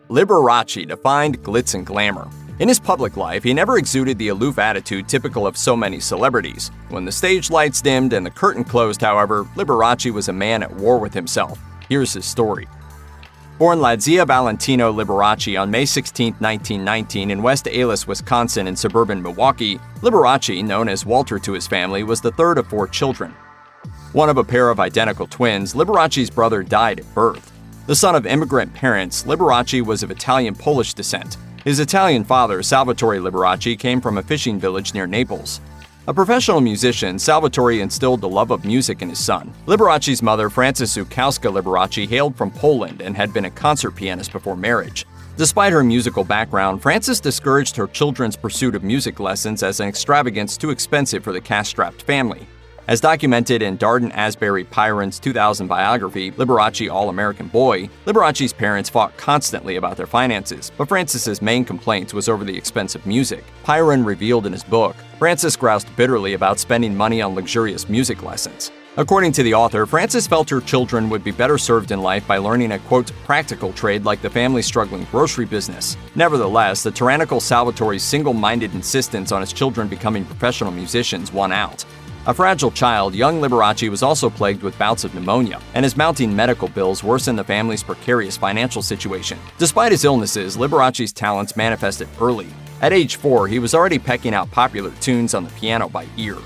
Liberace defined glitz and glamour. In his public life, he never exuded the aloof attitude typical of so many celebrities. When the stage lights dimmed and the curtain closed, however, Liberace was a man at war with himself. Here's his story. Born Ladzia Valentino Liberace on May 16, 1919 in West Allis, Wisconsin in suburban Milwaukee, Liberace, known as Walter to his family, was the third of 4 children. One of a pair of identical twins, Liberace's brother died at birth. The son of immigrant parents, Liberace was of Italian-Polish descent. His Italian father, Salvatore Liberace, came from a fishing village near Naples. A professional musician, Salvatore instilled the love of music in his son. Liberace's mother, Frances Zukowska Liberace, hailed from Poland and had been a concert pianist before marriage. Despite her musical background, Frances discouraged her children's pursuit of music lessons as an extravagance too expensive for the cash-strapped family. As documented in Darden Asbury Pyron's 2000 biography, Liberace All-American Boy, Liberace's parents fought constantly about their finances, but Frances's main complaint was over the expense of music. Pyron revealed in his book, Frances groused bitterly about spending money on luxurious music lessons. According to the author, Frances felt her children would be better served in life by learning a, quote, practical trade like the family's struggling grocery business. Nevertheless, the tyrannical Salvatore's single-minded insistence on his children becoming professional musicians won out. A fragile child, young Liberace was also plagued with bouts of pneumonia, and his mounting medical bills worsened the family's precarious financial situation. Despite his illnesses, Liberace's talents manifested early. At age 4, he was already pecking out popular tunes on the piano by ear.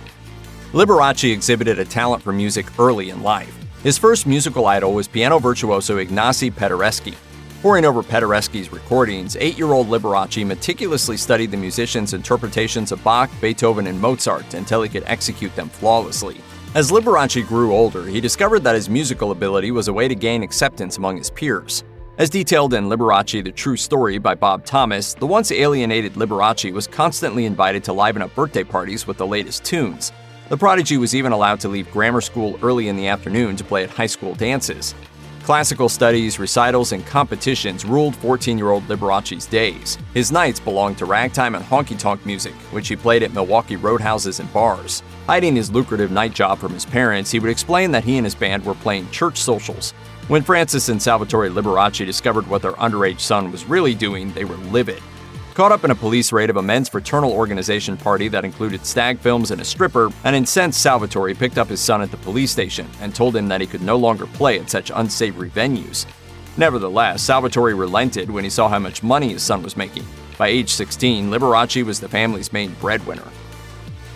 Liberace exhibited a talent for music early in life. His first musical idol was piano virtuoso Ignacy Paderewski. Poring over Paderewski's recordings, 8-year-old Liberace meticulously studied the musicians' interpretations of Bach, Beethoven, and Mozart until he could execute them flawlessly. As Liberace grew older, he discovered that his musical ability was a way to gain acceptance among his peers. As detailed in Liberace: The True Story by Bob Thomas, the once alienated Liberace was constantly invited to liven up birthday parties with the latest tunes. The prodigy was even allowed to leave grammar school early in the afternoon to play at high school dances. Classical studies, recitals, and competitions ruled 14-year-old Liberace's days. His nights belonged to ragtime and honky-tonk music, which he played at Milwaukee roadhouses and bars. Hiding his lucrative night job from his parents, he would explain that he and his band were playing church socials. When Frances and Salvatore Liberace discovered what their underage son was really doing, they were livid. Caught up in a police raid of a men's fraternal organization party that included stag films and a stripper, an incensed Salvatore picked up his son at the police station and told him that he could no longer play at such unsavory venues. Nevertheless, Salvatore relented when he saw how much money his son was making. By age 16, Liberace was the family's main breadwinner.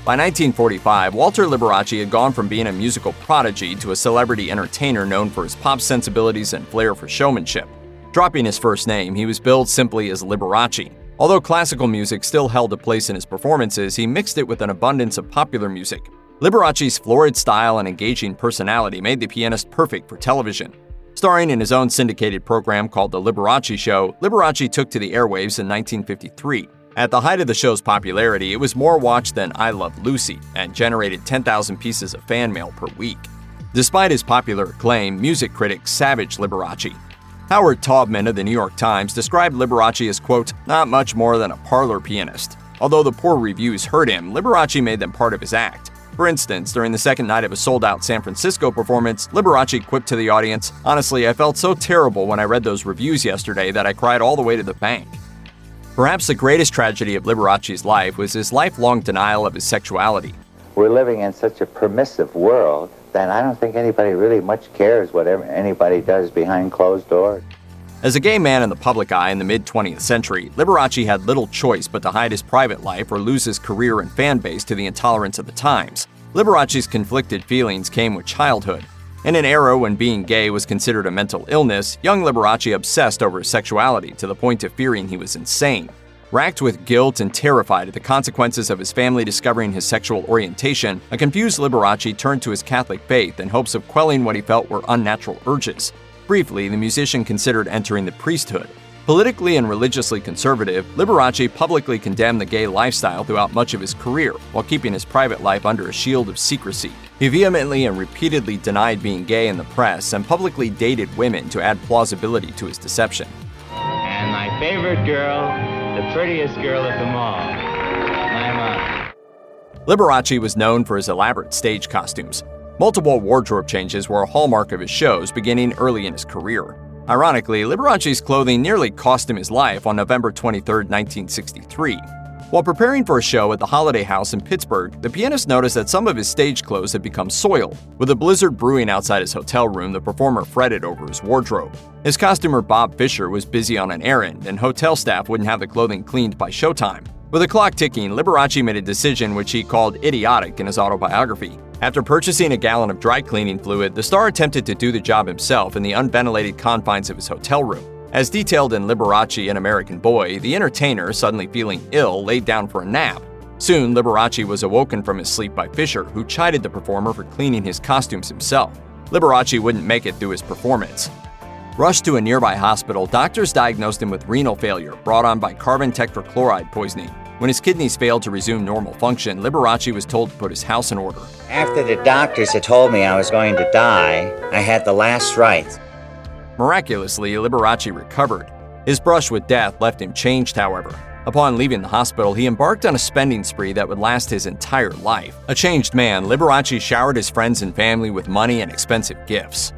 By 1945, Walter Liberace had gone from being a musical prodigy to a celebrity entertainer known for his pop sensibilities and flair for showmanship. Dropping his first name, he was billed simply as Liberace. Although classical music still held a place in his performances, he mixed it with an abundance of popular music. Liberace's florid style and engaging personality made the pianist perfect for television. Starring in his own syndicated program called The Liberace Show, Liberace took to the airwaves in 1953. At the height of the show's popularity, it was more watched than I Love Lucy and generated 10,000 pieces of fan mail per week. Despite his popular acclaim, music critics savaged Liberace. Howard Taubman of the New York Times described Liberace as, quote, not much more than a parlor pianist. Although the poor reviews hurt him, Liberace made them part of his act. For instance, during the second night of a sold-out San Francisco performance, Liberace quipped to the audience, "Honestly, I felt so terrible when I read those reviews yesterday that I cried all the way to the bank." Perhaps the greatest tragedy of Liberace's life was his lifelong denial of his sexuality. We're living in such a permissive world that I don't think anybody really much cares whatever anybody does behind closed doors. As a gay man in the public eye in the mid-20th century, Liberace had little choice but to hide his private life or lose his career and fan base to the intolerance of the times. Liberace's conflicted feelings came with childhood. In an era when being gay was considered a mental illness, young Liberace obsessed over his sexuality to the point of fearing he was insane. Racked with guilt and terrified at the consequences of his family discovering his sexual orientation, a confused Liberace turned to his Catholic faith in hopes of quelling what he felt were unnatural urges. Briefly, the musician considered entering the priesthood. Politically and religiously conservative, Liberace publicly condemned the gay lifestyle throughout much of his career, while keeping his private life under a shield of secrecy. He vehemently and repeatedly denied being gay in the press and publicly dated women to add plausibility to his deception. And my favorite girl, the prettiest girl at the mall, my mom. Liberace was known for his elaborate stage costumes. Multiple wardrobe changes were a hallmark of his shows beginning early in his career. Ironically, Liberace's clothing nearly cost him his life on November 23, 1963. While preparing for a show at the Holiday House in Pittsburgh, the pianist noticed that some of his stage clothes had become soiled. With a blizzard brewing outside his hotel room, the performer fretted over his wardrobe. His costumer Bob Fisher was busy on an errand, and hotel staff wouldn't have the clothing cleaned by showtime. With the clock ticking, Liberace made a decision which he called idiotic in his autobiography. After purchasing a gallon of dry cleaning fluid, the star attempted to do the job himself in the unventilated confines of his hotel room. As detailed in Liberace, An American Boy, the entertainer, suddenly feeling ill, laid down for a nap. Soon, Liberace was awoken from his sleep by Fisher, who chided the performer for cleaning his costumes himself. Liberace wouldn't make it through his performance. Rushed to a nearby hospital, doctors diagnosed him with renal failure brought on by carbon tetrachloride poisoning. When his kidneys failed to resume normal function, Liberace was told to put his house in order. After the doctors had told me I was going to die, I had the last rites. Miraculously, Liberace recovered. His brush with death left him changed, however. Upon leaving the hospital, he embarked on a spending spree that would last his entire life. A changed man, Liberace showered his friends and family with money and expensive gifts.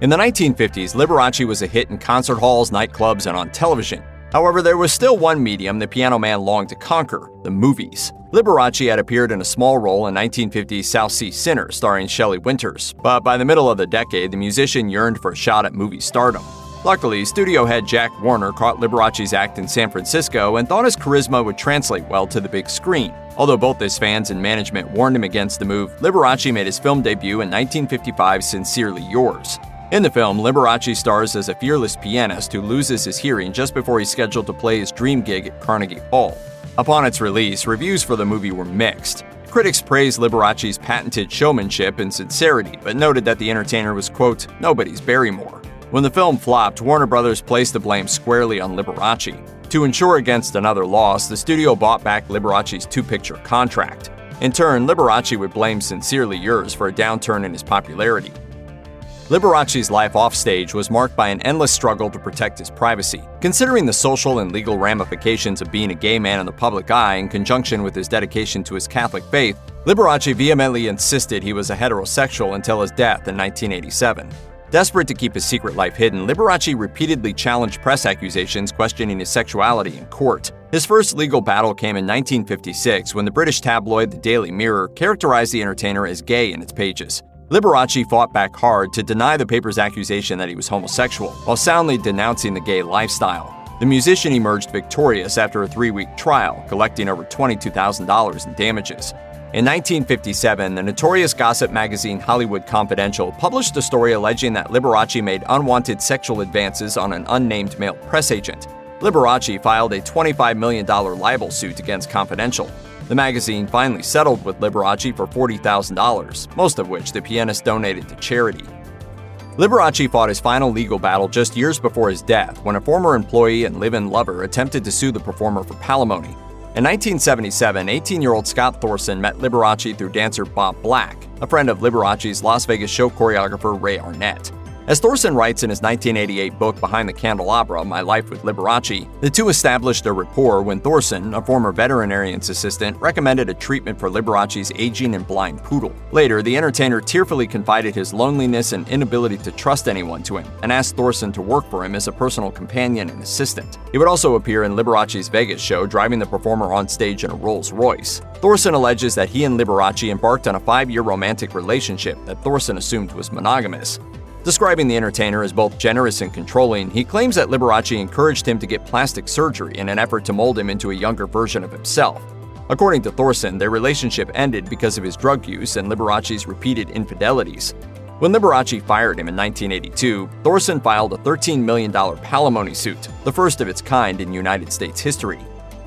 In the 1950s, Liberace was a hit in concert halls, nightclubs, and on television. However, there was still one medium the piano man longed to conquer: the movies. Liberace had appeared in a small role in 1950's South Sea Sinner, starring Shelley Winters, but by the middle of the decade, the musician yearned for a shot at movie stardom. Luckily, studio head Jack Warner caught Liberace's act in San Francisco and thought his charisma would translate well to the big screen. Although both his fans and management warned him against the move, Liberace made his film debut in 1955's Sincerely Yours. In the film, Liberace stars as a fearless pianist who loses his hearing just before he's scheduled to play his dream gig at Carnegie Hall. Upon its release, reviews for the movie were mixed. Critics praised Liberace's patented showmanship and sincerity, but noted that the entertainer was, quote, nobody's Barrymore. When the film flopped, Warner Brothers placed the blame squarely on Liberace. To ensure against another loss, the studio bought back Liberace's two-picture contract. In turn, Liberace would blame Sincerely Yours for a downturn in his popularity. Liberace's life offstage was marked by an endless struggle to protect his privacy. Considering the social and legal ramifications of being a gay man in the public eye in conjunction with his dedication to his Catholic faith, Liberace vehemently insisted he was a heterosexual until his death in 1987. Desperate to keep his secret life hidden, Liberace repeatedly challenged press accusations questioning his sexuality in court. His first legal battle came in 1956 when the British tabloid The Daily Mirror characterized the entertainer as gay in its pages. Liberace fought back hard to deny the paper's accusation that he was homosexual, while soundly denouncing the gay lifestyle. The musician emerged victorious after a 3-week trial, collecting over $22,000 in damages. In 1957, the notorious gossip magazine Hollywood Confidential published a story alleging that Liberace made unwanted sexual advances on an unnamed male press agent. Liberace filed a $25 million libel suit against Confidential. The magazine finally settled with Liberace for $40,000, most of which the pianist donated to charity. Liberace fought his final legal battle just years before his death when a former employee and live-in lover attempted to sue the performer for palimony. In 1977, 18-year-old Scott Thorson met Liberace through dancer Bob Black, a friend of Liberace's Las Vegas show choreographer Ray Arnett. As Thorson writes in his 1988 book Behind the Candelabra, My Life with Liberace, the two established a rapport when Thorson, a former veterinarian's assistant, recommended a treatment for Liberace's aging and blind poodle. Later, the entertainer tearfully confided his loneliness and inability to trust anyone to him, and asked Thorson to work for him as a personal companion and assistant. He would also appear in Liberace's Vegas show, driving the performer on stage in a Rolls-Royce. Thorson alleges that he and Liberace embarked on a 5-year romantic relationship that Thorson assumed was monogamous. Describing the entertainer as both generous and controlling, he claims that Liberace encouraged him to get plastic surgery in an effort to mold him into a younger version of himself. According to Thorson, their relationship ended because of his drug use and Liberace's repeated infidelities. When Liberace fired him in 1982, Thorson filed a $13 million palimony suit, the first of its kind in United States history.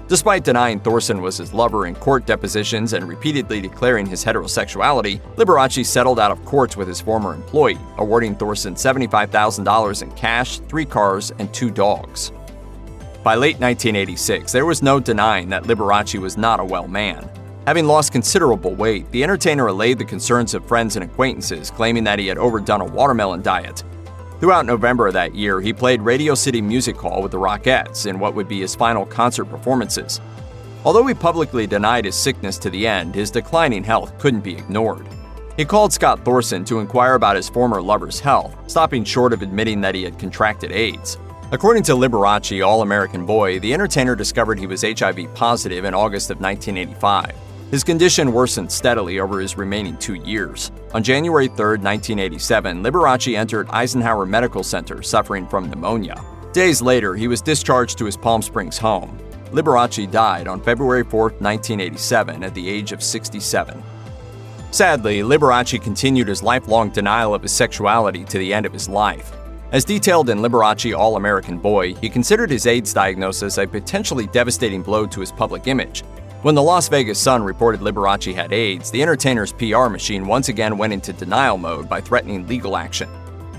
Despite denying Thorson was his lover in court depositions and repeatedly declaring his heterosexuality, Liberace settled out of court with his former employee, awarding Thorson $75,000 in cash, 3 cars, and 2 dogs. By late 1986, there was no denying that Liberace was not a well man. Having lost considerable weight, the entertainer allayed the concerns of friends and acquaintances, claiming that he had overdone a watermelon diet. Throughout November of that year, he played Radio City Music Hall with the Rockettes in what would be his final concert performances. Although he publicly denied his sickness to the end, his declining health couldn't be ignored. He called Scott Thorson to inquire about his former lover's health, stopping short of admitting that he had contracted AIDS. According to Liberace, All-American Boy, the entertainer discovered he was HIV positive in August of 1985. His condition worsened steadily over his remaining 2 years. On January 3, 1987, Liberace entered Eisenhower Medical Center suffering from pneumonia. Days later, he was discharged to his Palm Springs home. Liberace died on February 4, 1987, at the age of 67. Sadly, Liberace continued his lifelong denial of his sexuality to the end of his life. As detailed in Liberace All-American Boy, he considered his AIDS diagnosis a potentially devastating blow to his public image. When the Las Vegas Sun reported Liberace had AIDS, the entertainer's PR machine once again went into denial mode by threatening legal action.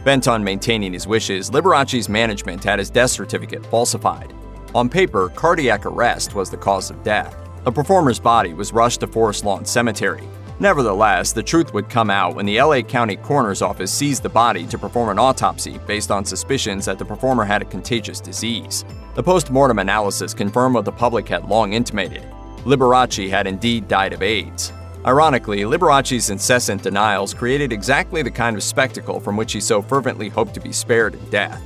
Bent on maintaining his wishes, Liberace's management had his death certificate falsified. On paper, cardiac arrest was the cause of death. The performer's body was rushed to Forest Lawn Cemetery. Nevertheless, the truth would come out when the LA County Coroner's Office seized the body to perform an autopsy based on suspicions that the performer had a contagious disease. The post-mortem analysis confirmed what the public had long intimated. Liberace had indeed died of AIDS. Ironically, Liberace's incessant denials created exactly the kind of spectacle from which he so fervently hoped to be spared in death.